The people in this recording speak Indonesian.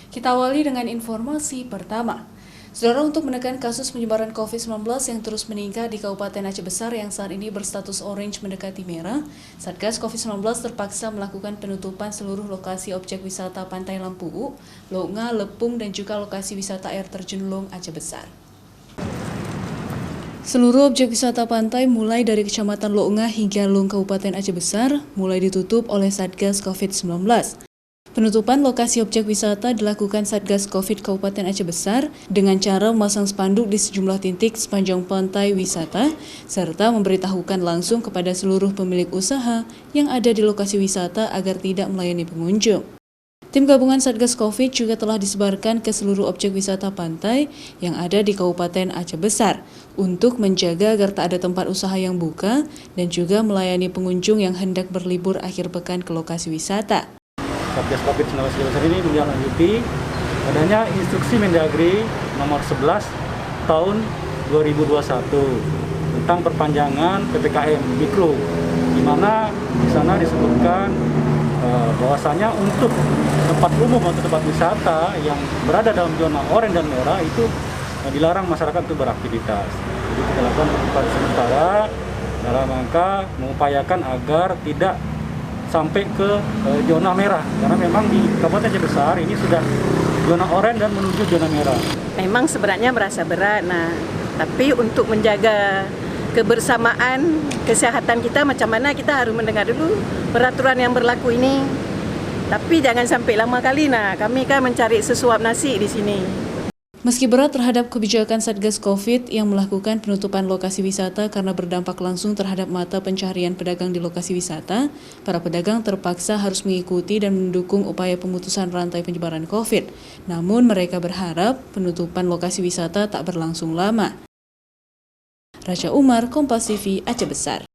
Kita awali dengan informasi pertama. Saudara, untuk menekan kasus penyebaran COVID-19 yang terus meningkat di Kabupaten Aceh Besar yang saat ini berstatus orange mendekati merah, Satgas COVID-19 terpaksa melakukan penutupan seluruh lokasi objek wisata Pantai Lampu, Lounga, Lepung, dan juga lokasi wisata air terjun Long Aceh Besar. Seluruh objek wisata pantai mulai dari Kecamatan Lounga hingga Long Kabupaten Aceh Besar mulai ditutup oleh Satgas COVID-19. Penutupan lokasi objek wisata dilakukan Satgas Covid Kabupaten Aceh Besar dengan cara memasang spanduk di sejumlah titik sepanjang pantai wisata, serta memberitahukan langsung kepada seluruh pemilik usaha yang ada di lokasi wisata agar tidak melayani pengunjung. Tim gabungan Satgas Covid juga telah disebarkan ke seluruh objek wisata pantai yang ada di Kabupaten Aceh Besar untuk menjaga agar tak ada tempat usaha yang buka dan juga melayani pengunjung yang hendak berlibur akhir pekan ke lokasi wisata. Satgas COVID-19 Besar ini menindaklanjuti adanya instruksi Mendagri nomor 11 tahun 2021 tentang perpanjangan PPKM Mikro, di mana di sana disebutkan bahwasanya untuk tempat umum atau tempat wisata yang berada dalam zona oranye dan merah itu dilarang masyarakat untuk beraktivitas. Jadi kita lakukan penutupan sementara dalam rangka mengupayakan agar tidak sampai ke zona merah, karena memang di Kabupaten Aceh Besar ini sudah zona oranye dan menuju zona merah. Memang sebenarnya merasa berat, tapi untuk menjaga kebersamaan kesehatan kita, macam mana kita harus mendengar dulu peraturan yang berlaku ini. Tapi jangan sampai lama kali, kami kan mencari sesuap nasi di sini. Meski berat terhadap kebijakan Satgas Covid yang melakukan penutupan lokasi wisata karena berdampak langsung terhadap mata pencaharian pedagang di lokasi wisata, para pedagang terpaksa harus mengikuti dan mendukung upaya pemutusan rantai penyebaran Covid. Namun mereka berharap penutupan lokasi wisata tak berlangsung lama. Raja Umar, Kompas TV, Aceh Besar.